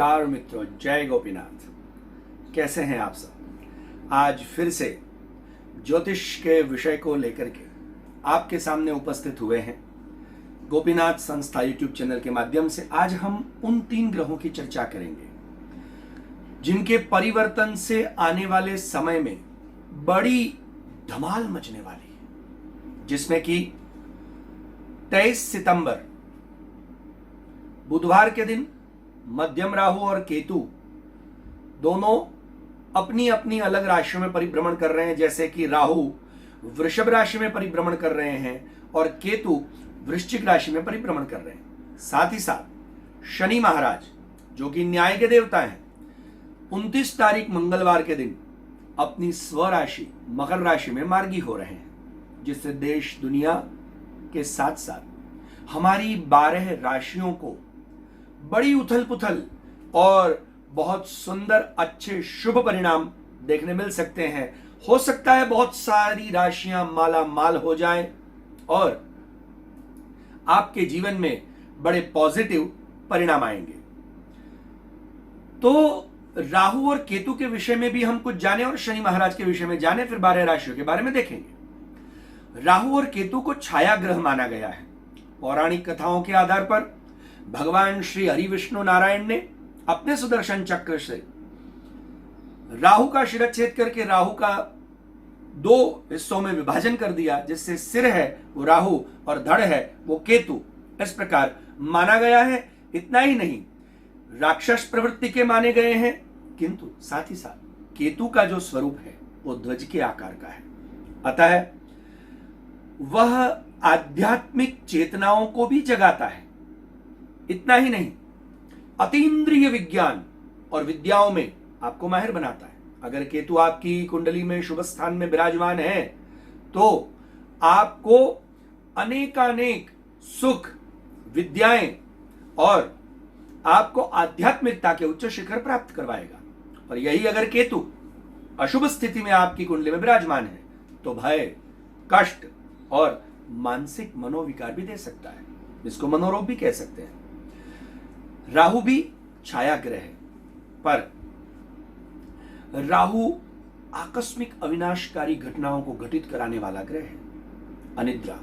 नमस्कार मित्रों, जय गोपीनाथ। कैसे हैं आप सब? आज फिर से ज्योतिष के विषय को लेकर के आपके सामने उपस्थित हुए हैं गोपीनाथ संस्था यूट्यूब चैनल के माध्यम से। आज हम उन 3 ग्रहों की चर्चा करेंगे जिनके परिवर्तन से आने वाले समय में बड़ी धमाल मचने वाली है, जिसमें कि 23 सितंबर बुधवार के दिन मध्यम राहु और केतु दोनों अपनी अपनी अलग राशियों में परिभ्रमण कर रहे हैं। जैसे कि राहु वृषभ राशि में परिभ्रमण कर रहे हैं और केतु वृश्चिक राशि में परिभ्रमण कर रहे हैं। साथ ही साथ शनि महाराज, जो कि न्याय के देवता हैं, 29 तारीख मंगलवार के दिन अपनी स्वराशि मकर राशि में मार्गी हो रहे हैं, जिससे देश दुनिया के साथ साथ हमारी 12 राशियों को बड़ी उथल पुथल और बहुत सुंदर अच्छे शुभ परिणाम देखने मिल सकते हैं। हो सकता है बहुत सारी राशियां माला माल हो जाएं और आपके जीवन में बड़े पॉजिटिव परिणाम आएंगे। तो राहु और केतु के विषय में भी हम कुछ जाने और शनि महाराज के विषय में जाने, फिर 12 राशियों के बारे में देखेंगे। राहु और केतु को छाया ग्रह माना गया है। पौराणिक कथाओं के आधार पर भगवान श्री हरि विष्णु नारायण ने अपने सुदर्शन चक्र से राहु का शिरच्छेद करके राहु का 2 हिस्सों में विभाजन कर दिया, जिससे सिर है वो राहु और धड़ है वो केतु, इस प्रकार माना गया है। इतना ही नहीं, राक्षस प्रवृत्ति के माने गए हैं, किंतु साथ ही साथ केतु का जो स्वरूप है वो ध्वज के आकार का है। अतः वह आध्यात्मिक चेतनाओं को भी जगाता है। इतना ही नहीं, अतीन्द्रिय विज्ञान और विद्याओं में आपको माहिर बनाता है। अगर केतु आपकी कुंडली में शुभ स्थान में विराजमान है तो आपको अनेकानेक सुख, विद्याएं और आपको आध्यात्मिकता के उच्च शिखर प्राप्त करवाएगा। और यही अगर केतु अशुभ स्थिति में आपकी कुंडली में विराजमान है तो भय, कष्ट और मानसिक मनोविकार भी दे सकता है, जिसको मनोरोग भी कह सकते हैं। राहु भी छाया ग्रह है, पर राहु आकस्मिक अविनाशकारी घटनाओं को घटित कराने वाला ग्रह है। अनिद्रा,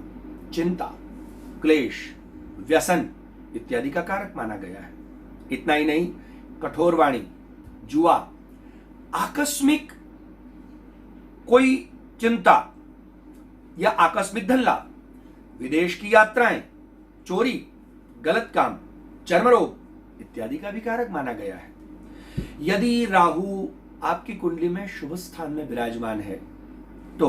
चिंता, क्लेश, व्यसन इत्यादि का कारक माना गया है। इतना ही नहीं, कठोर वाणी, जुआ, आकस्मिक कोई चिंता या आकस्मिक धन लाभ, विदेश की यात्राएं, चोरी, गलत काम, चर्म रोग इत्यादि का भी कारक माना गया है। यदि राहु आपकी कुंडली में शुभ स्थान में विराजमान है तो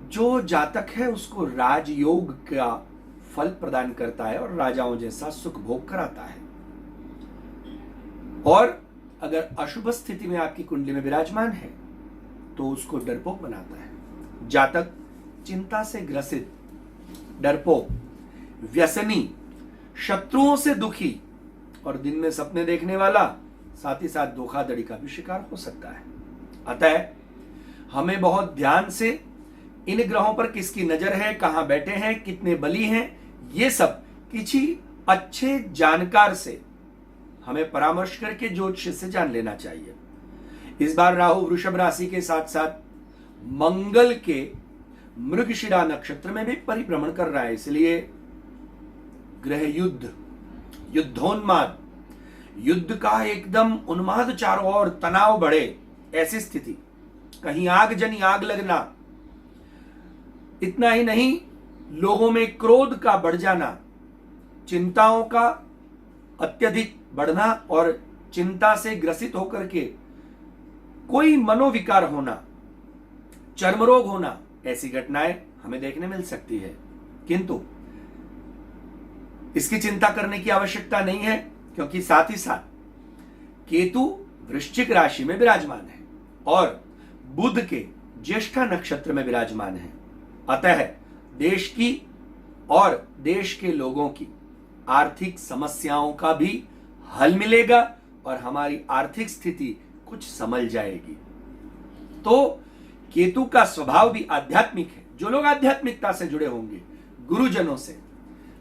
जो जातक है उसको राजयोग का फल प्रदान करता है और राजाओं जैसा सुख भोग कराता है। और अगर अशुभ स्थिति में आपकी कुंडली में विराजमान है तो उसको डरपोक बनाता है। जातक चिंता से ग्रसित, डरपोक, व्यसनी, शत्रुओं से दुखी और दिन में सपने देखने वाला, साथ ही साथ धोखाधड़ी का भी शिकार हो सकता है। अतः हमें बहुत ध्यान से इन ग्रहों पर किसकी नजर है, कहां बैठे हैं, कितने बली हैं, ये सब किसी अच्छे जानकार से हमें परामर्श करके ज्योतिष से जान लेना चाहिए। इस बार राहु वृषभ राशि के साथ साथ मंगल के मृगशिरा नक्षत्र में भी परिभ्रमण कर रहा है। इसलिए ग्रह युद्ध, युद्धोन्माद, युद्ध का एकदम उन्माद, चारों ओर तनाव बढ़े, ऐसी स्थिति, कहीं आग जनी आग लगना। इतना ही नहीं, लोगों में क्रोध का बढ़ जाना, चिंताओं का अत्यधिक बढ़ना और चिंता से ग्रसित होकर के कोई मनोविकार होना, चर्म रोग होना, ऐसी घटनाएं हमें देखने मिल सकती है। किंतु इसकी चिंता करने की आवश्यकता नहीं है, क्योंकि साथ ही साथ केतु वृश्चिक राशि में विराजमान है और बुध के ज्येष्ठा नक्षत्र में विराजमान है। अतः देश की और देश के लोगों की आर्थिक समस्याओं का भी हल मिलेगा और हमारी आर्थिक स्थिति कुछ संभल जाएगी। तो केतु का स्वभाव भी आध्यात्मिक है। जो लोग आध्यात्मिकता से जुड़े होंगे, गुरुजनों से,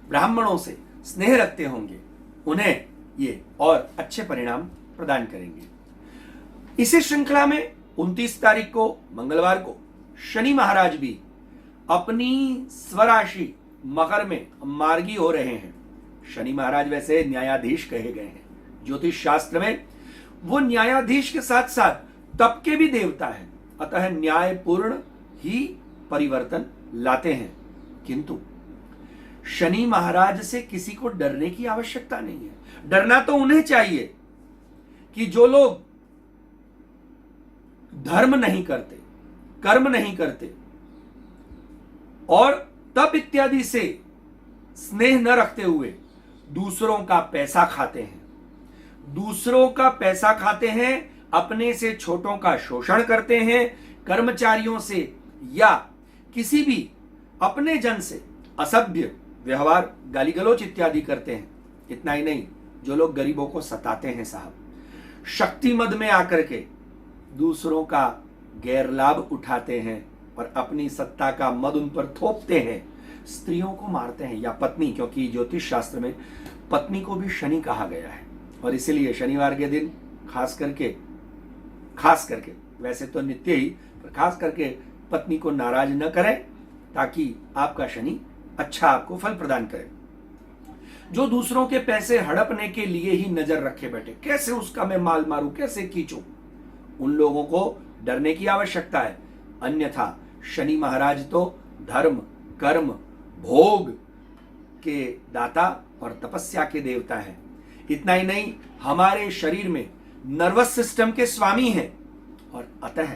ब्राह्मणों से स्नेह रखते होंगे, उन्हें ये और अच्छे परिणाम प्रदान करेंगे। इसी श्रृंखला में 29 तारीख को मंगलवार को शनि महाराज भी अपनी स्वराशि मकर में मार्गी हो रहे हैं। शनि महाराज वैसे न्यायाधीश कहे गए हैं ज्योतिष शास्त्र में, वो न्यायाधीश के साथ साथ तप के भी देवता है, अतः न्यायपूर्ण ही परिवर्तन लाते हैं। किंतु शनि महाराज से किसी को डरने की आवश्यकता नहीं है। डरना तो उन्हें चाहिए कि जो लोग धर्म नहीं करते, कर्म नहीं करते और तप इत्यादि से स्नेह न रखते हुए दूसरों का पैसा खाते हैं, दूसरों का पैसा खाते हैं, अपने से छोटों का शोषण करते हैं, कर्मचारियों से या किसी भी अपने जन से असभ्य व्यवहार, गाली गलौज इत्यादि करते हैं। इतना ही नहीं, जो लोग गरीबों को सताते हैं साहब, शक्ति मद में आकर के दूसरों का गैर लाभ उठाते हैं और अपनी सत्ता का मद उन पर थोपते हैं, स्त्रियों को मारते हैं या पत्नी, क्योंकि ज्योतिष शास्त्र में पत्नी को भी शनि कहा गया है और इसीलिए शनिवार के दिन खास करके वैसे तो नित्य ही, पर खास करके पत्नी को नाराज न करें ताकि आपका शनि अच्छा आपको फल प्रदान करे। जो दूसरों के पैसे हड़पने के लिए ही नजर रखे बैठे, कैसे उसका मैं माल मारूं, कैसे खींचूं, उन लोगों को डरने की आवश्यकता है। अन्यथा शनि महाराज तो धर्म, कर्म, भोग के दाता और तपस्या के देवता हैं। इतना ही नहीं, हमारे शरीर में नर्वस सिस्टम के स्वामी हैं और अतः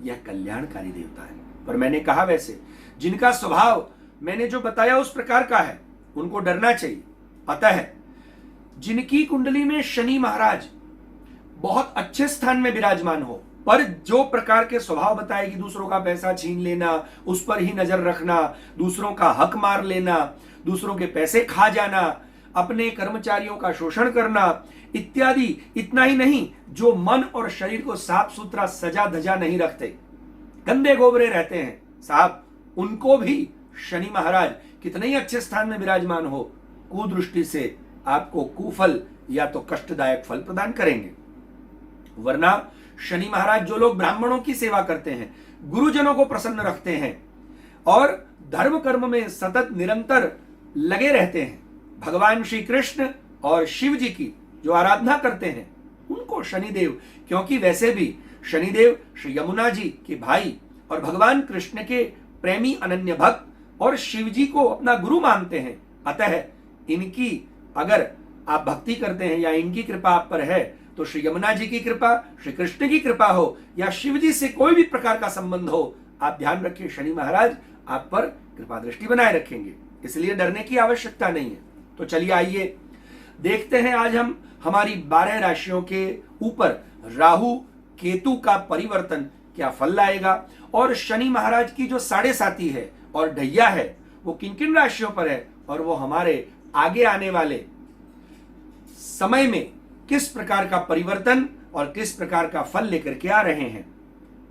यह कल्याणकारी देवता है। पर मैंने कहा वैसे जिनका स्वभाव मैंने जो बताया उस प्रकार का है, उनको डरना चाहिए। अतः जिनकी कुंडली में शनि महाराज बहुत अच्छे स्थान में विराजमान हो, पर जो प्रकार के स्वभाव बताए कि दूसरों का पैसा छीन लेना, उस पर ही नजर रखना, दूसरों का हक मार लेना, दूसरों के पैसे खा जाना, अपने कर्मचारियों का शोषण करना इत्यादि, इतना ही नहीं, जो मन और शरीर को साफ सुथरा सजा धजा नहीं रखते, गंदे गोबरे रहते हैं साहब, उनको भी शनि महाराज कितने ही अच्छे स्थान में विराजमान हो, कुदृष्टि से आपको कुफल या तो कष्टदायक फल प्रदान करेंगे। वरना शनि महाराज जो लोग ब्राह्मणों की सेवा करते हैं, गुरुजनों को प्रसन्न रखते हैं और धर्म कर्म में सतत निरंतर लगे रहते हैं, भगवान श्री कृष्ण और शिव जी की जो आराधना करते हैं, उनको शनिदेव, क्योंकि वैसे भी शनिदेव श्री यमुना जी के भाई और भगवान कृष्ण के प्रेमी अनन्य भक्त और शिव जी को अपना गुरु मानते हैं, अतः इनकी अगर आप भक्ति करते हैं या इनकी कृपा आप पर है तो श्री यमुना जी की कृपा, श्री कृष्ण की कृपा हो या शिव जी से कोई भी प्रकार का संबंध हो, आप ध्यान रखिए शनि महाराज आप पर कृपा दृष्टि बनाए रखेंगे, इसलिए डरने की आवश्यकता नहीं है। तो चलिए आइए देखते हैं आज हम हमारी 12 राशियों के ऊपर राहु केतु का परिवर्तन क्या फल लाएगा और शनि महाराज की जो 7.5 है और ढैया है वो किन किन राशियों पर है और वो हमारे आगे आने वाले समय में किस प्रकार का परिवर्तन और किस प्रकार का फल लेकर के आ रहे हैं।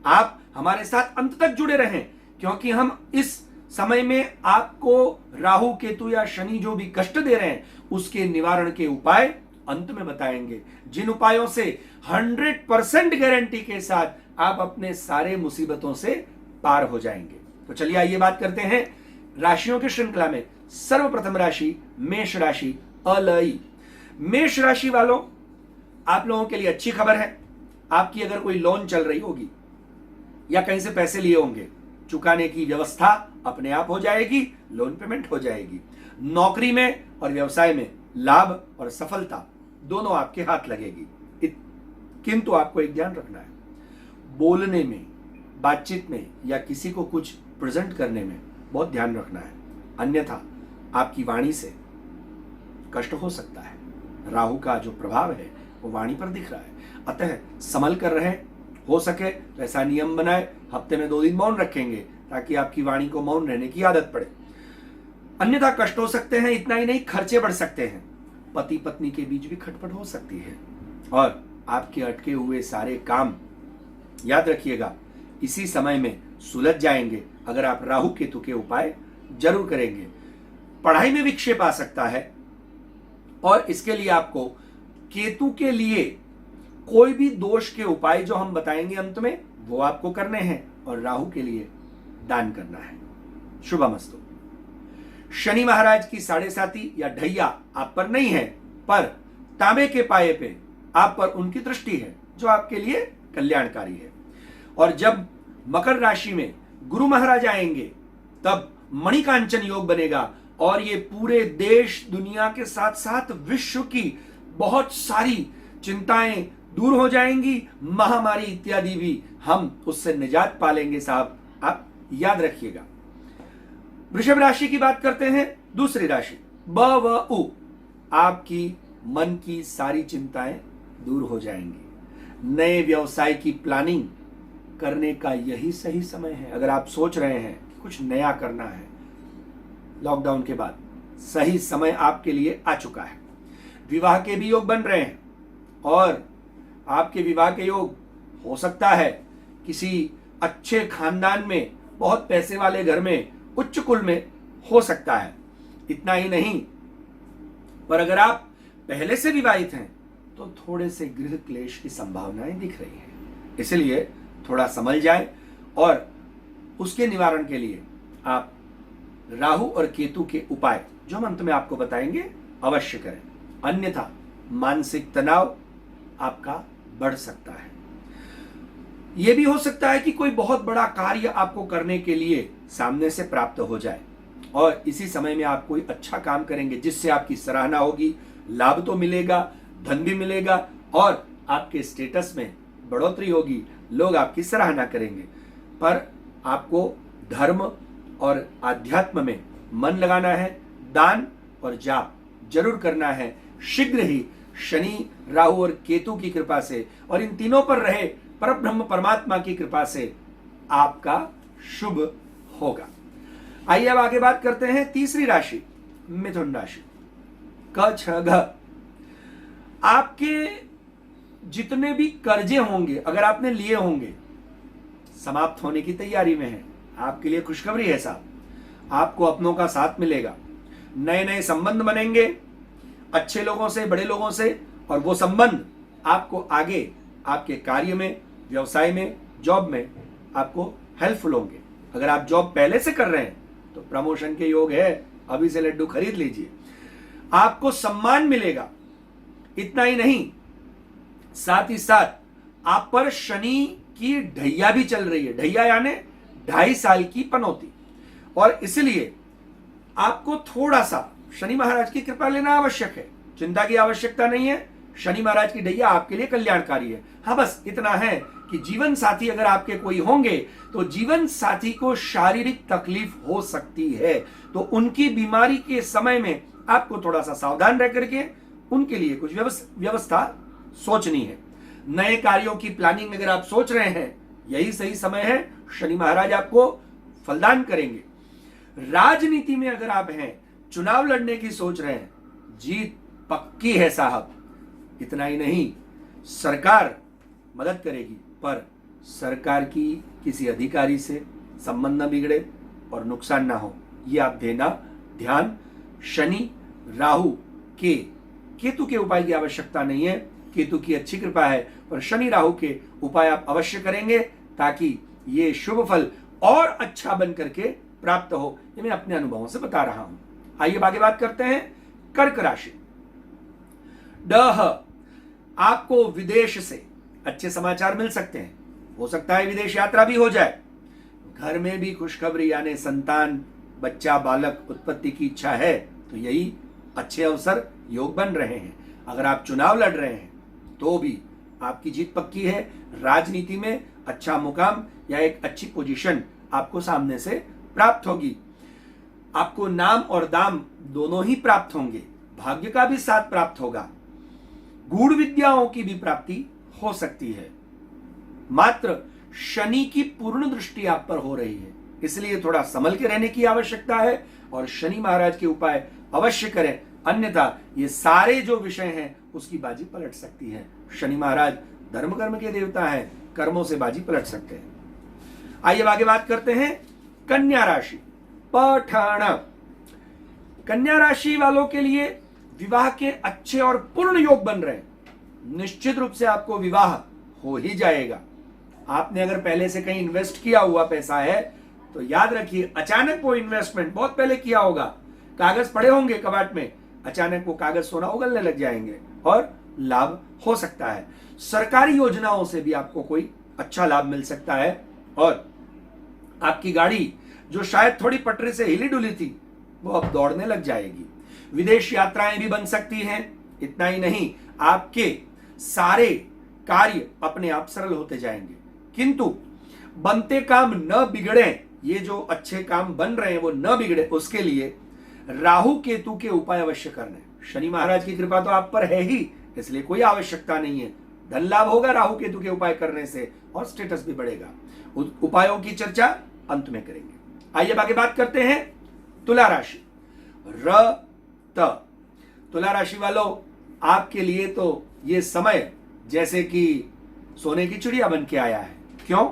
आप हमारे साथ अंत तक जुड़े रहें, क्योंकि हम इस समय में आपको राहु केतु या शनि जो भी कष्ट दे रहे हैं उसके निवारण के उपाय अंत में बताएंगे, जिन उपायों से 100% गारंटी के साथ आप अपने सारे मुसीबतों से पार हो जाएंगे। तो चलिए आइए बात करते हैं राशियों की श्रृंखला में। सर्वप्रथम राशि मेष राशि, अलई। मेष राशि वालों, आप लोगों के लिए अच्छी खबर है। आपकी अगर कोई लोन चल रही होगी या कहीं से पैसे लिए होंगे, चुकाने की व्यवस्था अपने आप हो जाएगी, लोन पेमेंट हो जाएगी। नौकरी में और व्यवसाय में लाभ और सफलता दोनों आपके हाथ लगेगी। किंतु आपको एक ध्यान रखना है, बोलने में, बातचीत में या किसी को कुछ प्रेजेंट करने में बहुत ध्यान रखना है, अन्यथा आपकी वाणी से कष्ट हो सकता है। राहु का जो प्रभाव है वो वाणी पर दिख रहा है, अतः संभल कर रहे। हो सके तो ऐसा नियम बनाए, हफ्ते में 2 दिन मौन रखेंगे ताकि आपकी वाणी को मौन रहने की आदत पड़े, अन्यथा कष्ट हो सकते हैं। इतना ही नहीं, खर्चे बढ़ सकते हैं, पति पत्नी के बीच भी खटपट हो सकती है और आपके अटके हुए सारे काम याद रखिएगा इसी समय में सुलझ जाएंगे अगर आप राहु केतु के उपाय जरूर करेंगे। पढ़ाई में विक्षेप आ सकता है और इसके लिए आपको केतु के लिए कोई भी दोष के उपाय जो हम बताएंगे अंत में वो आपको करने हैं, और राहु के लिए दान करना है। शुभमस्तु। शनि महाराज की 7.5 या ढैया आप पर नहीं है, पर तांबे के पाये पे आप पर उनकी दृष्टि है जो आपके लिए कल्याणकारी है। और जब मकर राशि में गुरु महाराज आएंगे तब मणिकांचन योग बनेगा, और ये पूरे देश दुनिया के साथ साथ विश्व की बहुत सारी चिंताएं दूर हो जाएंगी, महामारी इत्यादि भी हम उससे निजात पालेंगे साहब, आप याद रखिएगा। वृषभ राशि की बात करते हैं, दूसरी राशि ब व उ, आपकी मन की सारी चिंताएं दूर हो जाएंगी। नए व्यवसाय की प्लानिंग करने का यही सही समय है। अगर आप सोच रहे हैं कि कुछ नया करना है लॉकडाउन के बाद, सही समय आपके लिए आ चुका है। विवाह के भी योग बन रहे हैं, और आपके विवाह के योग हो सकता है किसी अच्छे खानदान में, बहुत पैसे वाले घर में, उच्च कुल में हो सकता है। इतना ही नहीं, पर अगर आप पहले से विवाहित हैं तो थोड़े से गृह क्लेश की संभावनाएं दिख रही हैं। इसलिए थोड़ा समझ जाए, और उसके निवारण के लिए आप राहु और केतु के उपाय जो हम अंत में आपको बताएंगे अवश्य करें, अन्यथा मानसिक तनाव आपका बढ़ सकता है। यह भी हो सकता है कि कोई बहुत बड़ा कार्य आपको करने के लिए सामने से प्राप्त हो जाए, और इसी समय में आप कोई अच्छा काम करेंगे जिससे आपकी सराहना होगी, लाभ तो मिलेगा, धन भी मिलेगा, और आपके स्टेटस में बढ़ोतरी होगी, लोग आपकी सराहना करेंगे। पर आपको धर्म और आध्यात्म में मन लगाना है, दान और जाप जरूर करना है। शीघ्र ही शनि, राहु और केतु की कृपा से, और इन तीनों पर रहे परब्रह्म परमात्मा की कृपा से आपका शुभ होगा। आइए अब आगे बात करते हैं तीसरी राशि मिथुन राशि। क छ घ, आपके जितने भी कर्जे होंगे, अगर आपने लिए होंगे, समाप्त होने की तैयारी में है। आपके लिए खुशखबरी है साहब, आपको अपनों का साथ मिलेगा, नए नए संबंध बनेंगे अच्छे लोगों से, बड़े लोगों से, और वो संबंध आपको आगे आपके कार्य में, व्यवसाय में, जॉब में आपको हेल्पफुल होंगे। अगर आप जॉब पहले से कर रहे हैं तो प्रमोशन के योग है, अभी से लड्डू खरीद लीजिए। आपको सम्मान मिलेगा। इतना ही नहीं, साथ ही साथ आप पर शनि की ढैया भी चल रही है। ढैया यानी 2.5 साल की पनौती, और इसलिए आपको थोड़ा सा शनि महाराज की कृपा लेना आवश्यक है। चिंता की आवश्यकता नहीं है, शनि महाराज की ढैया आपके लिए कल्याणकारी है। हाँ, बस इतना है कि जीवन साथी अगर आपके कोई होंगे तो जीवन साथी को शारीरिक तकलीफ हो सकती है, तो उनकी बीमारी के समय में आपको थोड़ा सा सावधान रह करके उनके लिए कुछ व्यवस्था सोचनी है। नए कार्यों की प्लानिंग अगर आप सोच रहे हैं, यही सही समय है, शनि महाराज आपको फलदान करेंगे। राजनीति में अगर आप हैं, चुनाव लड़ने की सोच रहे हैं, जीत पक्की है साहब। इतना ही नहीं, सरकार मदद करेगी, पर सरकार की किसी अधिकारी से संबंध न बिगड़े और नुकसान ना हो, ये आप देना ध्यान। शनि, राहु, केतु के उपाय की आवश्यकता नहीं है, केतु की अच्छी कृपा है, पर शनि राहु के उपाय आप अवश्य करेंगे ताकि ये शुभ फल और अच्छा बन करके प्राप्त हो। ये मैं अपने अनुभवों से बता रहा हूं। आइए आगे बात करते हैं कर्क राशि। डह, आपको विदेश से अच्छे समाचार मिल सकते हैं, हो सकता है विदेश यात्रा भी हो जाए। घर में भी खुशखबरी यानी संतान, बच्चा, बालक उत्पत्ति की इच्छा है, तो यही अच्छे अवसर योग बन रहे हैं। अगर आप चुनाव लड़ रहे हैं तो भी आपकी जीत पक्की है। राजनीति में अच्छा मुकाम या एक अच्छी पोजीशन आपको सामने से प्राप्त होगी। आपको नाम और दाम दोनों ही प्राप्त होंगे, भाग्य का भी साथ प्राप्त होगा, गूढ़ विद्याओं की भी प्राप्ति हो सकती है। मात्र शनि की पूर्ण दृष्टि आप पर हो रही है, इसलिए थोड़ा संभल के रहने की आवश्यकता है और शनि महाराज के उपाय अवश्य करें, अन्यथा ये सारे जो विषय हैं उसकी बाजी पलट सकती है। शनि महाराज धर्म कर्म के देवता हैं, कर्मों से बाजी पलट सकते हैं। आइए आगे बात करते हैं कन्या राशि। पठान, कन्या राशि वालों के लिए विवाह के अच्छे और पूर्ण योग बन रहे हैं। निश्चित रूप से आपको विवाह हो ही जाएगा। आपने अगर पहले से कहीं इन्वेस्ट किया हुआ पैसा है तो याद रखिए, अचानक वो इन्वेस्टमेंट बहुत पहले किया होगा, कागज पड़े होंगे कबाट में, अचानक वो कागज सोना उगलने लग जाएंगे और लाभ हो सकता है। सरकारी योजनाओं से भी आपको कोई अच्छा लाभ मिल सकता है और आपकी गाड़ी जो शायद थोड़ी पटरी से हिली डुली थी वो अब दौड़ने लग जाएगी। विदेश यात्राएं भी बन सकती हैं। इतना ही नहीं, आपके सारे कार्य अपने आप सरल होते जाएंगे। किंतु बनते काम न बिगड़े, ये जो अच्छे काम बन रहे हैं वो न बिगड़े, उसके लिए राहु केतु के उपाय अवश्य करने। शनि महाराज की कृपा तो आप पर है ही, इसलिए कोई आवश्यकता नहीं है। धन लाभ होगा राहु केतु के उपाय करने से और स्टेटस भी बढ़ेगा। उपायों की चर्चा अंत में करेंगे। आइए आगे बात करते हैं तुला राशि। तुला राशि वालों, आपके लिए तो ये समय जैसे कि सोने की चिड़िया बन के आया है। क्यों?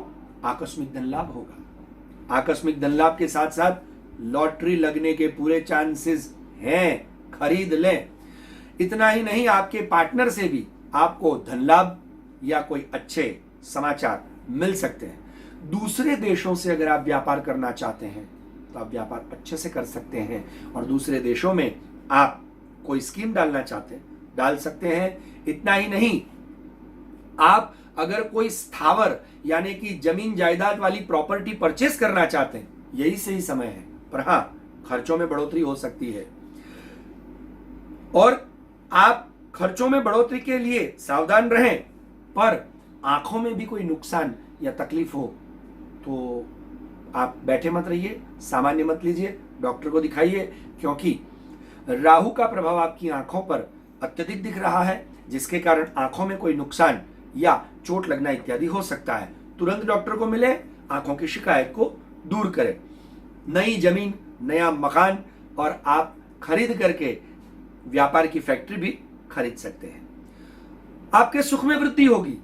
आकस्मिक धन लाभ होगा। आकस्मिक धन लाभ के साथ साथ लॉटरी लगने के पूरे चांसेस हैं, खरीद लें। इतना ही नहीं, आपके पार्टनर से भी आपको धन लाभ या कोई अच्छे समाचार मिल सकते हैं। दूसरे देशों से अगर आप व्यापार करना चाहते हैं तो आप व्यापार अच्छे से कर सकते हैं और दूसरे देशों में आप कोई स्कीम डालना चाहते हैं डाल सकते हैं। इतना ही नहीं, आप अगर कोई स्थावर यानी कि जमीन जायदाद वाली प्रॉपर्टी परचेस करना चाहते हैं, यही सही समय है। पर हां, खर्चों में बढ़ोतरी हो सकती है और आप खर्चों में बढ़ोतरी के लिए सावधान रहें। पर आंखों में भी कोई नुकसान या तकलीफ हो तो आप बैठे मत रहिए, सामान्य मत लीजिए, डॉक्टर को दिखाइए, क्योंकि राहु का प्रभाव आपकी आंखों पर अत्यधिक दिख रहा है, जिसके कारण आंखों में कोई नुकसान या चोट लगना इत्यादि हो सकता है। तुरंत डॉक्टर को मिले, आंखों की शिकायत को दूर करें। नई जमीन, नया मकान और आप खरीद करके व्यापार की फैक्ट्री भी खरीद सकते हैं। आपके सुख में वृद्धि होगी,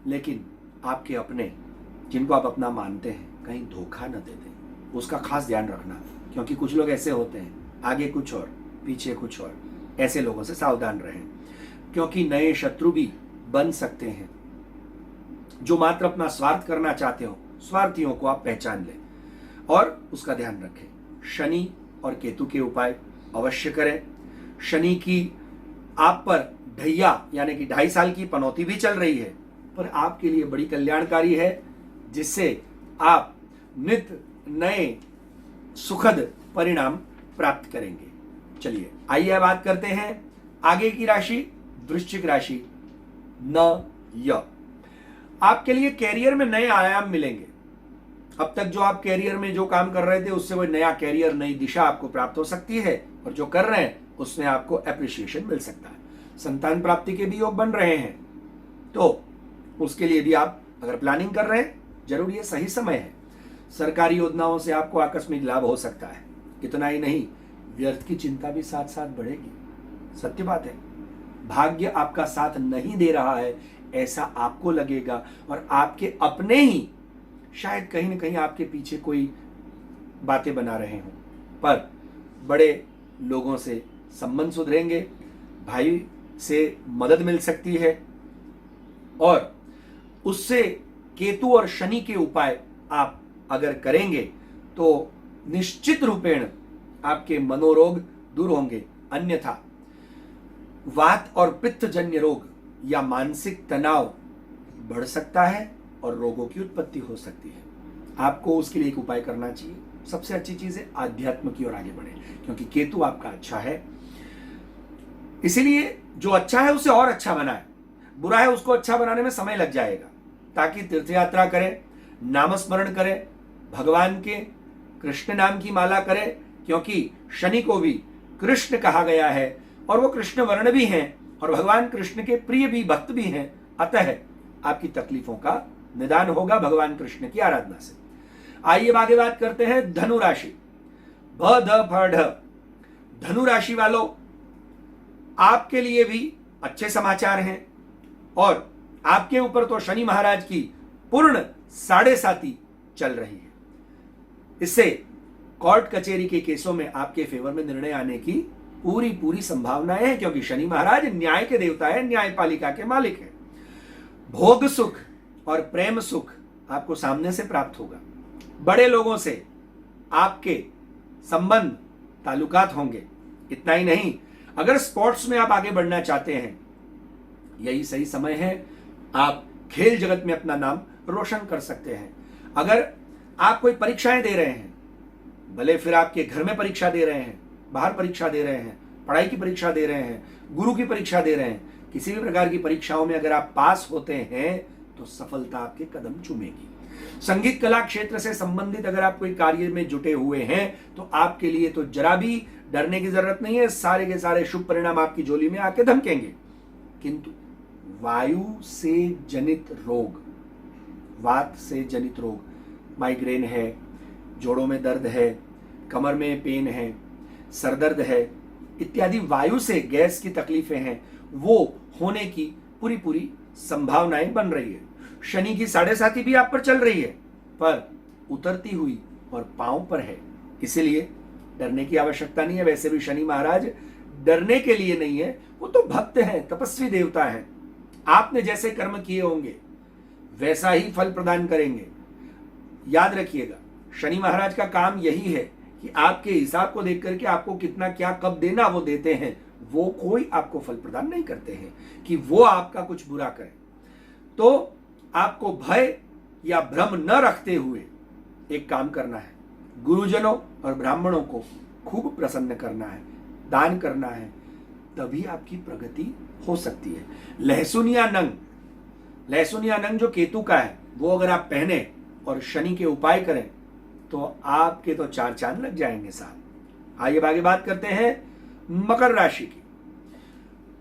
लेकिन आपके अपने जिनको आप अपना मानते हैं कहीं धोखा न दे दें, उसका खास ध्यान रखना, क्योंकि कुछ लोग ऐसे होते हैं, आगे कुछ और पीछे कुछ और। ऐसे लोगों से सावधान रहें, क्योंकि नए शत्रु भी बन सकते हैं जो मात्र अपना स्वार्थ करना चाहते हो। स्वार्थियों को आप पहचान लें और उसका ध्यान रखें। शनि और केतु के उपाय अवश्य करें। शनि की आप पर ढैया यानी कि 2.5 साल की पनौती भी चल रही है, पर आपके लिए बड़ी कल्याणकारी है, जिससे आप नित नए सुखद परिणाम प्राप्त करेंगे। चलिए आइए बात करते हैं आगे की राशि, वृश्चिक राशि। आपके लिए कैरियर में नए आयाम मिलेंगे। अब तक जो आप कैरियर में जो काम कर रहे थे उससे वो नया कैरियर, नई दिशा आपको प्राप्त हो सकती है और जो कर रहे हैं उसमें आपको एप्रिसिएशन मिल सकता है। संतान प्राप्ति के भी योग बन रहे हैं, तो उसके लिए भी आप अगर प्लानिंग कर रहे हैं, जरूर ये सही समय है। सरकारी योजनाओं से आपको आकस्मिक लाभ हो सकता है। इतना ही नहीं, व्यर्थ की चिंता भी साथ साथ बढ़ेगी। सत्य बात है, भाग्य आपका साथ नहीं दे रहा है ऐसा आपको लगेगा और आपके अपने ही शायद कहीं ना कहीं आपके पीछे कोई बातें बना रहे हों। पर बड़े लोगों से संबंध सुधरेंगे, भाई से मदद मिल सकती है और उससे केतु और शनि के उपाय आप अगर करेंगे तो निश्चित रूपेण आपके मनोरोग दूर होंगे। अन्यथा वात और पित्त जन्य रोग या मानसिक तनाव बढ़ सकता है और रोगों की उत्पत्ति हो सकती है। आपको उसके लिए एक उपाय करना चाहिए। सबसे अच्छी चीज है आध्यात्म की ओर आगे बढ़े, क्योंकि केतु आपका अच्छा है, इसीलिए जो अच्छा है उसे और अच्छा बनाए, बुरा है उसको अच्छा बनाने में समय लग जाएगा। ताकि तीर्थ यात्रा करें, नामस्मरण करें, भगवान के कृष्ण नाम की माला करें, क्योंकि शनि को भी कृष्ण कहा गया है और वो कृष्ण वर्ण भी हैं और भगवान कृष्ण के प्रिय भी, भक्त भी हैं। अतः आपकी तकलीफों का निदान होगा भगवान कृष्ण की आराधना से। आइए आगे बात करते हैं धनु राशि। भ ध फ ढ। धनु राशि वालों, आपके लिए भी अच्छे समाचार हैं और आपके ऊपर तो शनि महाराज की पूर्ण 7.5 चल रही है। इससे कोर्ट कचेरी के केसों में आपके फेवर में निर्णय आने की पूरी पूरी संभावनाएं हैं, क्योंकि शनि महाराज न्याय के देवता है, न्यायपालिका के मालिक है। भोग सुख और प्रेम सुख आपको सामने से प्राप्त होगा। बड़े लोगों से आपके संबंध ताल्लुकात होंगे। इतना ही नहीं, अगर स्पोर्ट्स में आप आगे बढ़ना चाहते हैं, यही सही समय है। आप खेल जगत में अपना नाम रोशन कर सकते हैं। अगर आप कोई परीक्षाएं दे रहे हैं, भले फिर आपके घर में परीक्षा दे रहे हैं, बाहर परीक्षा दे रहे हैं, पढ़ाई की परीक्षा दे रहे हैं, गुरु की परीक्षा दे रहे हैं, किसी भी प्रकार की परीक्षाओं में अगर आप पास होते हैं तो सफलता आपके कदम चूमेगी। संगीत कला क्षेत्र से संबंधित अगर आप कोई कार्य में जुटे हुए हैं तो आपके लिए तो जरा भी डरने की जरूरत नहीं है। सारे के सारे शुभ परिणाम आपकी झोली में आके धमकेंगे। किंतु वायु से जनित रोग, वात से जनित रोग, माइग्रेन है, जोड़ों में दर्द है, कमर में पेन है, सरदर्द है, इत्यादि वायु से गैस की तकलीफें हैं, वो होने की पूरी पूरी संभावनाएं बन रही है। शनि की 7.5 भी आप पर चल रही है, पर उतरती हुई और पांव पर है, इसीलिए डरने की आवश्यकता नहीं है। वैसे भी शनि महाराज डरने के लिए नहीं है, वो तो भक्त हैं, तपस्वी देवता हैं। आपने जैसे कर्म किए होंगे वैसा ही फल प्रदान करेंगे। याद रखिएगा, शनि महाराज का काम यही है कि आपके हिसाब को देख करके आपको कितना क्या कब देना वो देते हैं। वो कोई आपको फल प्रदान नहीं करते हैं कि वो आपका कुछ बुरा करें। तो आपको भय या भ्रम न रखते हुए एक काम करना है, गुरुजनों और ब्राह्मणों को खूब प्रसन्न करना है, दान करना है, तभी आपकी प्रगति हो सकती है। लहसुन या नंग जो केतु का है, वो अगर आप पहने और शनि के उपाय करें तो आपके तो 4 चांद लग जाएंगे साहब। आइए आगे बात करते हैं मकर राशि की।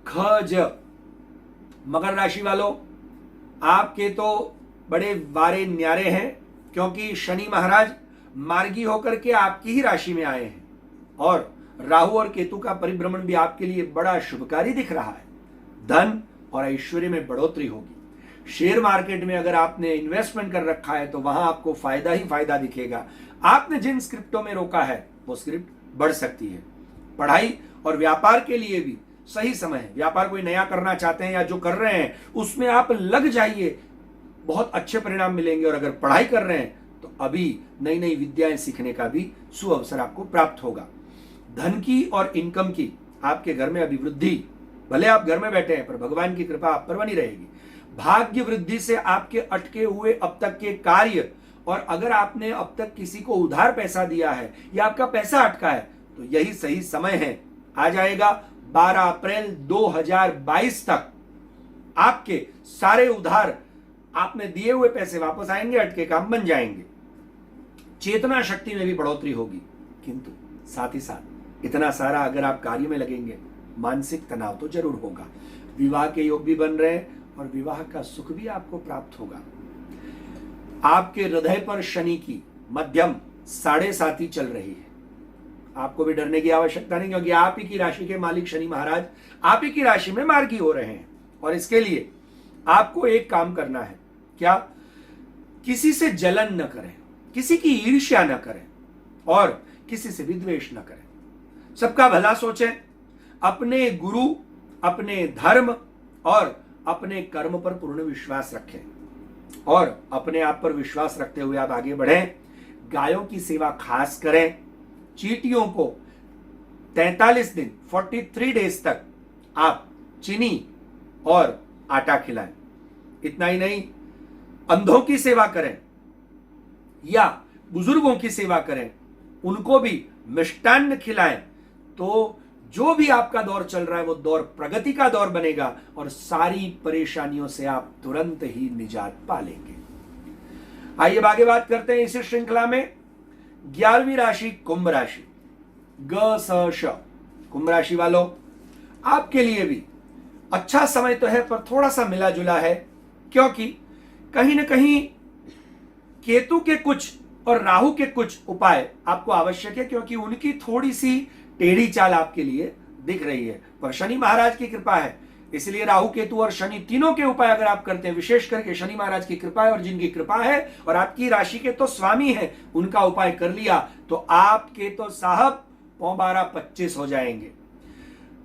खज, मकर राशि वालों, आपके तो बड़े वारे न्यारे हैं, क्योंकि शनि महाराज मार्गी होकर के आपकी ही राशि में आए हैं और राहु और केतु का परिभ्रमण भी आपके लिए बड़ा शुभकारी दिख रहा है। धन और ऐश्वर्य में बढ़ोतरी होगी। शेयर मार्केट में अगर आपने इन्वेस्टमेंट कर रखा है तो वहां आपको फायदा ही फायदा दिखेगा। आपने जिन स्क्रिप्टों में रोका है वो स्क्रिप्ट बढ़ सकती है। पढ़ाई और व्यापार के लिए भी सही समय है। व्यापार कोई नया करना चाहते हैं या जो कर रहे हैं उसमें आप लग जाइए, बहुत अच्छे परिणाम मिलेंगे। और अगर पढ़ाई कर रहे हैं तो अभी नई नई विद्याएं सीखने का भी सुअवसर आपको प्राप्त होगा। धन की और इनकम की आपके घर में अभिवृद्धि, भले आप घर में बैठे हैं पर भगवान की कृपा आप पर बनी रहेगी। भाग्य वृद्धि से आपके अटके हुए अब तक के कार्य, और अगर आपने अब तक किसी को उधार पैसा दिया है या आपका पैसा अटका है तो यही सही समय है। आ जाएगा 12 अप्रैल 2022 तक आपके सारे उधार, आपने दिए हुए पैसे वापस आएंगे, अटके काम बन जाएंगे। चेतना शक्ति में भी बढ़ोतरी होगी। किंतु साथ ही साथ इतना सारा अगर आप कार्य में लगेंगे, मानसिक तनाव तो जरूर होगा। विवाह के योग भी बन रहे हैं और विवाह का सुख भी आपको प्राप्त होगा। आपके हृदय पर शनि की मध्यम 7.5 चल रही है। आपको भी डरने की आवश्यकता नहीं, क्योंकि आप ही की राशि के मालिक शनि महाराज आप ही की राशि में मार्गी हो रहे हैं। और इसके लिए आपको एक काम करना है, क्या? किसी से जलन न करें, किसी की ईर्ष्या न करें और किसी से भी द्वेष न करें। सबका भला सोचें, अपने गुरु, अपने धर्म और अपने कर्म पर पूर्ण विश्वास रखें और अपने आप पर विश्वास रखते हुए आप आगे बढ़ें। गायों की सेवा खास करें। चींटियों को 43 दिन 43 डेज तक आप चीनी और आटा खिलाएं। इतना ही नहीं, अंधों की सेवा करें या बुजुर्गों की सेवा करें, उनको भी मिष्टान्न खिलाएं। तो जो भी आपका दौर चल रहा है वो दौर प्रगति का दौर बनेगा और सारी परेशानियों से आप तुरंत ही निजात पा लेंगे। आइए आगे बात करते हैं इसी श्रृंखला में 11वीं राशि कुंभ राशि। ग स श, कुंभ राशि वालों, आपके लिए भी अच्छा समय तो है पर थोड़ा सा मिला जुला है, क्योंकि कहीं ना कहीं केतु के कुछ और राहु के कुछ उपाय आपको आवश्यक है, क्योंकि उनकी थोड़ी सी टेढ़ी चाल आपके लिए दिख रही है। पर शनि महाराज की कृपा है, इसलिए राहु केतु और शनि तीनों के उपाय अगर आप करते हैं, विशेष करके शनि महाराज की कृपा है और जिनकी कृपा है और आपकी राशि के तो स्वामी है, उनका उपाय कर लिया तो आपके तो साहब 12.25 हो जाएंगे।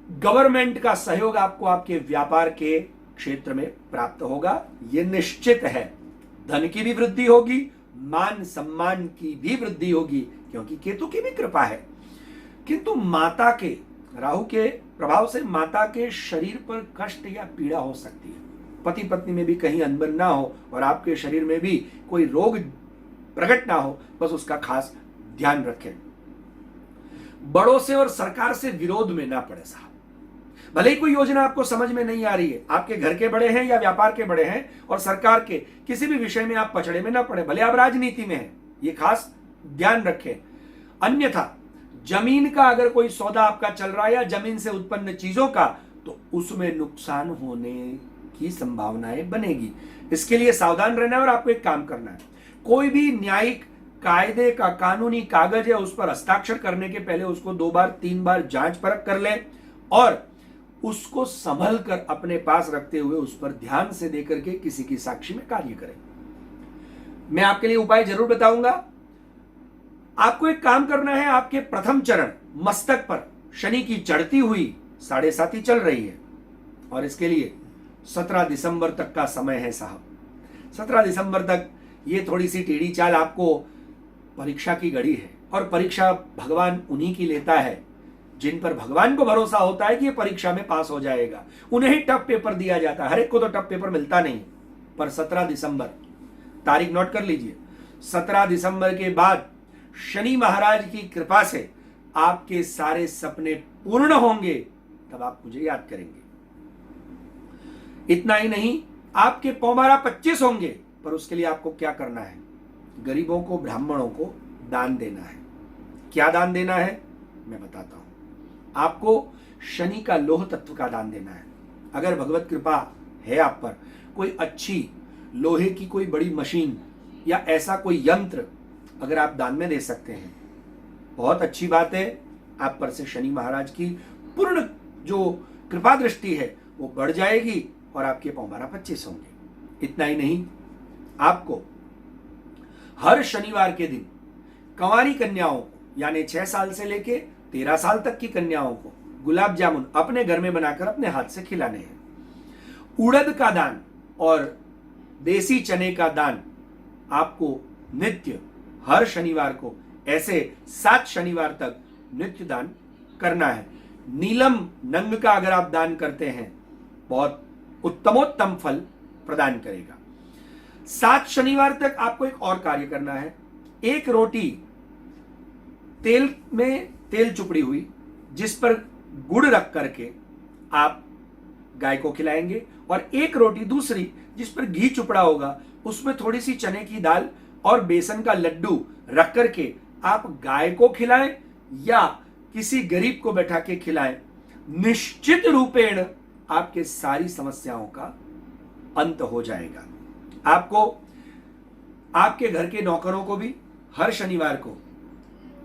गवर्नमेंट का सहयोग आपको आपके व्यापार के क्षेत्र में प्राप्त होगा, यह निश्चित है। धन की भी वृद्धि होगी, मान सम्मान की भी वृद्धि होगी, क्योंकि केतु की भी कृपा है। किंतु माता के, राहु के प्रभाव से माता के शरीर पर कष्ट या पीड़ा हो सकती है। पति पत्नी में भी कहीं अनबन ना हो और आपके शरीर में भी कोई रोग प्रकट ना हो, बस उसका खास ध्यान रखें। बड़ों से और सरकार से विरोध में ना पड़े साहब। भले ही कोई योजना आपको समझ में नहीं आ रही है, आपके घर के बड़े हैं या व्यापार के बड़े हैं, और सरकार के किसी भी विषय में आप पचड़े में ना पड़े, भले आप राजनीति में हैं, ये खास ध्यान रखें। अन्यथा जमीन का अगर कोई सौदा आपका चल रहा है या जमीन से उत्पन्न चीजों का, तो उसमें नुकसान होने की संभावनाएं बनेगी। इसके लिए सावधान रहना है और आपको एक काम करना है। कोई भी न्यायिक कायदे का कानूनी कागज है, उस पर हस्ताक्षर करने के पहले उसको 2 बार 3 बार जांच परख कर लें और उसको संभल कर अपने पास रखते हुए उस पर ध्यान से देकर के किसी की साक्षी में कार्य करें। मैं आपके लिए उपाय जरूर बताऊंगा। आपको एक काम करना है, आपके प्रथम चरण मस्तक पर शनि की चढ़ती हुई 7.5 चल रही है, और इसके लिए 17 दिसंबर तक का समय है साहब। 17 दिसंबर तक ये थोड़ी सी टेढ़ी चाल आपको, परीक्षा की घड़ी है, और परीक्षा भगवान उन्हीं की लेता है जिन पर भगवान को भरोसा होता है कि ये परीक्षा में पास हो जाएगा। उन्हें ही टफ पेपर दिया जाता है, हर एक को तो टफ पेपर मिलता नहीं। पर 17 दिसंबर, तारीख नोट कर लीजिए, 17 दिसंबर के बाद शनि महाराज की कृपा से आपके सारे सपने पूर्ण होंगे, तब आप मुझे याद करेंगे। इतना ही नहीं, आपके पौमारा 25 होंगे, पर उसके लिए आपको क्या करना है? गरीबों को, ब्राह्मणों को दान देना है। क्या दान देना है मैं बताता हूं। आपको शनि का लोह तत्व का दान देना है। अगर भगवत कृपा है आप पर, कोई अच्छी लोहे की कोई बड़ी मशीन या ऐसा कोई यंत्र अगर आप दान में दे सकते हैं, बहुत अच्छी बात है। आप पर से शनि महाराज की पूर्ण जो कृपा दृष्टि है वो बढ़ जाएगी और आपके पौमारा 25 होंगे। इतना ही नहीं, आपको हर शनिवार के दिन कंवारी कन्याओं को, यानी 6 साल से लेके 13 साल तक की कन्याओं को गुलाब जामुन अपने घर में बनाकर अपने हाथ से खिलाने हैं। उड़द का दान और देसी चने का दान आपको नित्य हर शनिवार को, ऐसे 7 शनिवार तक नित्य दान करना है। नीलम नंग का अगर आप दान करते हैं, बहुत उत्तमोत्तम फल प्रदान करेगा। 7 शनिवार तक आपको एक और कार्य करना है। एक रोटी तेल में तेल चुपड़ी हुई, जिस पर गुड़ रख करके आप गाय को खिलाएंगे, और एक रोटी दूसरी जिस पर घी चुपड़ा होगा, उसमें थोड़ी सी चने की दाल और बेसन का लड्डू रख करके आप गाय को खिलाएं या किसी गरीब को बैठा के खिलाएं। निश्चित रूपेण आपके सारी समस्याओं का अंत हो जाएगा। आपको आपके घर के नौकरों को भी हर शनिवार को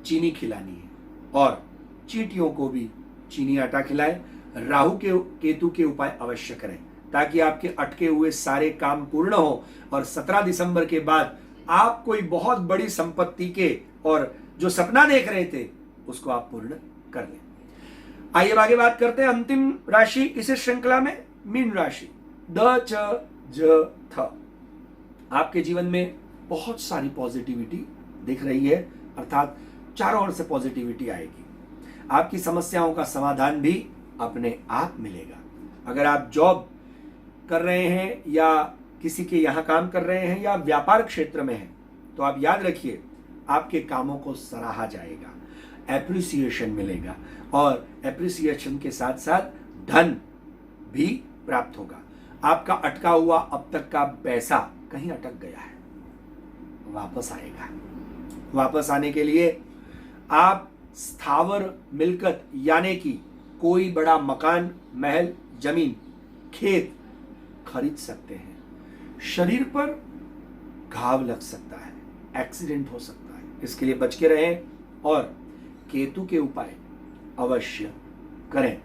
चीनी खिलानी है, और चींटियों को भी चीनी आटा खिलाएं। राहु के केतु के उपाय अवश्य करें, ताकि आपके अटके हुए सारे काम पूर्ण हो और 17 दिसंबर के बाद आप कोई बहुत बड़ी संपत्ति के और जो सपना देख रहे थे उसको आप पूर्ण कर लें। आइए आगे बात करते हैं अंतिम राशि इस श्रृंखला में, मीन राशि। द च ज थ। आपके जीवन में बहुत सारी पॉजिटिविटी दिख रही है, अर्थात चारों ओर से पॉजिटिविटी आएगी। आपकी समस्याओं का समाधान भी अपने आप मिलेगा। अगर आप जॉब कर रहे हैं या किसी के यहाँ काम कर रहे हैं या व्यापार क्षेत्र में हैं, तो आप याद रखिए आपके कामों को सराहा जाएगा, एप्रिसिएशन मिलेगा, और एप्रिसिएशन के साथ साथ धन भी प्राप्त होगा। आपका अटका हुआ अब तक का पैसा कहीं अटक गया है, वापस आएगा। वापस आने के लिए आप स्थावर मिलकत यानी कि कोई बड़ा मकान, महल, जमीन, खेत खरीद सकते हैं। शरीर पर घाव लग सकता है, एक्सीडेंट हो सकता है, इसके लिए बच के रहें और केतु के उपाय अवश्य करें।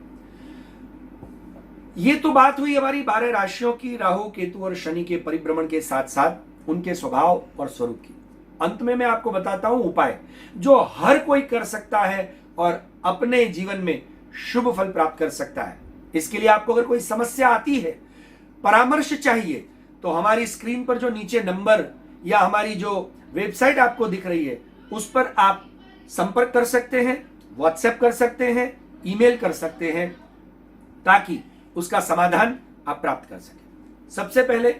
ये तो बात हुई हमारी 12 राशियों की, राहु, केतु और शनि के परिभ्रमण के साथ साथ उनके स्वभाव और स्वरूप की। अंत में मैं आपको बताता हूं उपाय जो हर कोई कर सकता है और अपने जीवन में शुभ फल प्राप्त कर सकता है। इसके लिए आपको अगर कोई समस्या आती है, परामर्श चाहिए, तो हमारी स्क्रीन पर जो नीचे नंबर या हमारी जो वेबसाइट आपको दिख रही है उस पर आप संपर्क कर सकते हैं, व्हाट्सएप कर सकते हैं, ईमेल कर सकते हैं, ताकि उसका समाधान आप प्राप्त कर सकें। सबसे पहले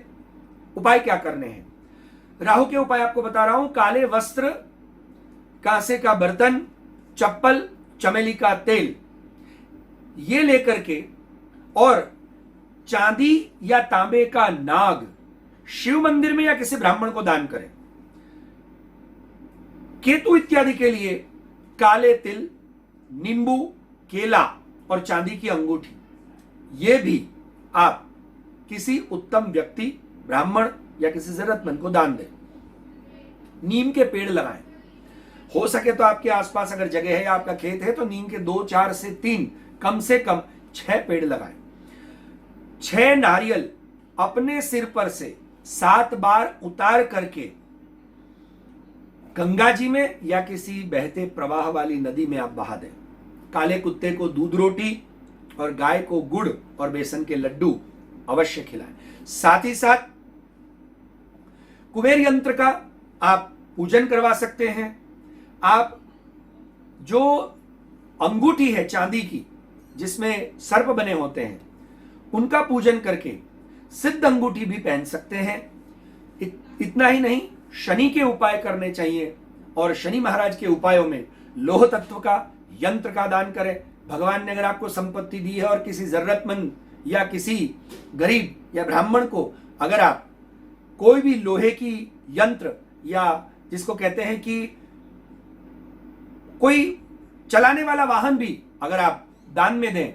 उपाय क्या करने हैं? राहु के उपाय आपको बता रहा हूं। काले वस्त्र, कांसे का बर्तन, चप्पल, चमेली का तेल, ये लेकर के और चांदी या तांबे का नाग शिव मंदिर में या किसी ब्राह्मण को दान करें। केतु इत्यादि के लिए काले तिल, नींबू, केला और चांदी की अंगूठी, ये भी आप किसी उत्तम व्यक्ति, ब्राह्मण या किसी जरूरतमंद को दान दें। नीम के पेड़ लगाएं। हो सके तो आपके आसपास अगर जगह है या आपका खेत है तो नीम के 2, 4 से 3, कम से कम 6 पेड़ लगाएं। 6 नारियल अपने सिर पर से 7 बार उतार करके गंगा जी में या किसी बहते प्रवाह वाली नदी में आप बहा दें। काले कुत्ते को दूध रोटी और गाय को गुड़ और बेसन के लड्डू अवश्य खिलाएं। साथ ही साथ कुबेर यंत्र का आप पूजन करवा सकते हैं। आप जो अंगूठी है चांदी की जिसमें सर्प बने होते हैं, उनका पूजन करके सिद्ध अंगूठी भी पहन सकते हैं। इतना ही नहीं, शनि के उपाय करने चाहिए और शनि महाराज के उपायों में लोह तत्व का यंत्र का दान करें। भगवान ने अगर आपको संपत्ति दी है और किसी जरूरतमंद या किसी गरीब या ब्राह्मण को अगर आप कोई भी लोहे की यंत्र या जिसको कहते हैं कि कोई चलाने वाला वाहन भी अगर आप दान में दें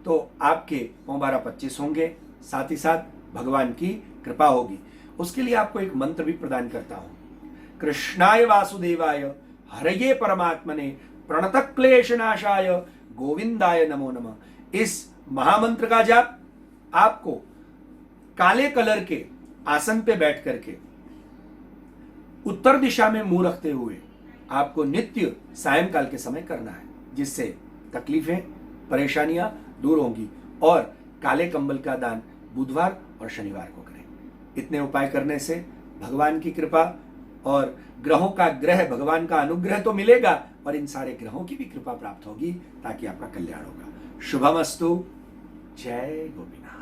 तो आपके 12-25 होंगे। साथ ही साथ भगवान की कृपा होगी। उसके लिए आपको एक मंत्र भी प्रदान करता हूं। कृष्णाय वासुदेवाय हरये परमात्मने प्रणत क्लेशनाशाय गोविंदाय नमो नमः। इस महामंत्र का जाप आपको काले कलर के आसन पे बैठ करके उत्तर दिशा में मुंह रखते हुए आपको नित्य सायंकाल के समय करना है, जिससे तकलीफें, परेशानियां दूर होंगी। और काले कंबल का दान बुधवार और शनिवार को करें। इतने उपाय करने से भगवान की कृपा और ग्रहों का ग्रह भगवान का अनुग्रह तो मिलेगा और इन सारे ग्रहों की भी कृपा प्राप्त होगी, ताकि आपका कल्याण होगा। शुभमस्तु। जय गोपीनाथ।